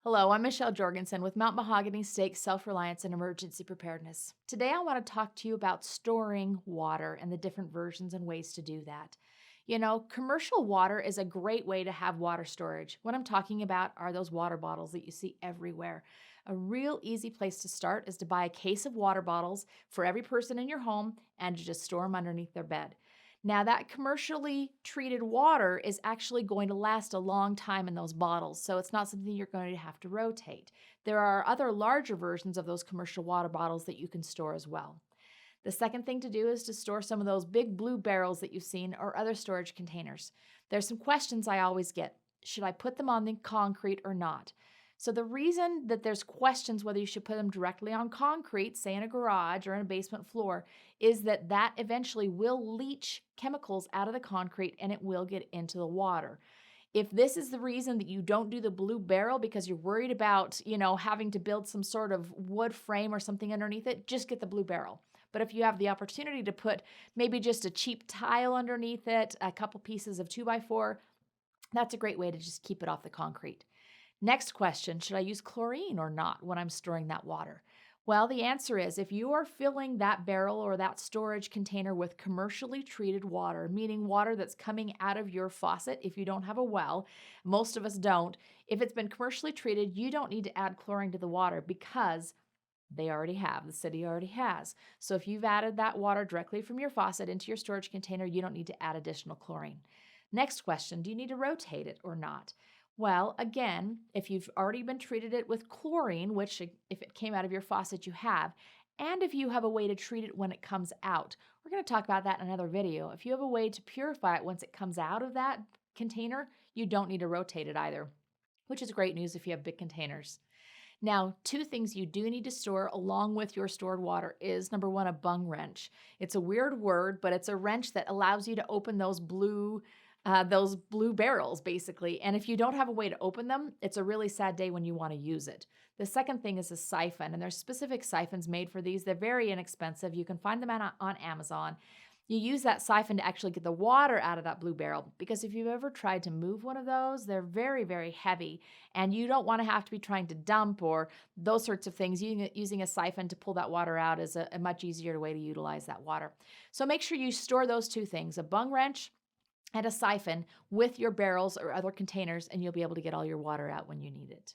Hello, I'm Michelle Jorgensen with Mount Mahogany Stakes Self-Reliance and Emergency Preparedness. Today I want to talk to you about storing water and the different versions and ways to do that. Commercial water is a great way to have water storage. What I'm talking about are those water bottles that you see everywhere. A real easy place to start is to buy a case of water bottles for every person in your home and to just store them underneath their bed. Now, that commercially treated water is actually going to last a long time in those bottles, so it's not something you're going to have to rotate. There are other larger versions of those commercial water bottles that you can store as well. The second thing to do is to store some of those big blue barrels that you've seen or other storage containers. There's some questions I always get. Should I put them on the concrete or not? So the reason that there's questions whether you should put them directly on concrete, say in a garage or in a basement floor, is that that eventually will leach chemicals out of the concrete and it will get into the water. If this is the reason that you don't do the blue barrel because you're worried about, having to build some sort of wood frame or something underneath it, just get the blue barrel. But if you have the opportunity to put maybe just a cheap tile underneath it, a couple pieces of 2x4, that's a great way to just keep it off the concrete. Next question, should I use chlorine or not when I'm storing that water? Well, the answer is if you are filling that barrel or that storage container with commercially treated water, meaning water that's coming out of your faucet if you don't have a well, most of us don't. If it's been commercially treated, you don't need to add chlorine to the water because they already have. The city already has. So if you've added that water directly from your faucet into your storage container, you don't need to add additional chlorine. Next question, do you need to rotate it or not? Well, again, if you've already been treated it with chlorine, which if it came out of your faucet, you have, and if you have a way to treat it when it comes out, we're going to talk about that in another video. If you have a way to purify it once it comes out of that container, you don't need to rotate it either, which is great news if you have big containers. Now, two things you do need to store along with your stored water is number one, a bung wrench. It's a weird word, but it's a wrench that allows you to open those blue barrels, basically. And if you don't have a way to open them, it's a really sad day when you want to use it. The second thing is a siphon, and there's specific siphons made for these. They're very inexpensive. You can find them on Amazon. You use that siphon to actually get the water out of that blue barrel, because if you've ever tried to move one of those, they're very, very heavy, and you don't want to have to be trying to dump or those sorts of things. Using a siphon to pull that water out is a much easier way to utilize that water. So make sure you store those two things, a bung wrench and a siphon with your barrels or other containers, and you'll be able to get all your water out when you need it.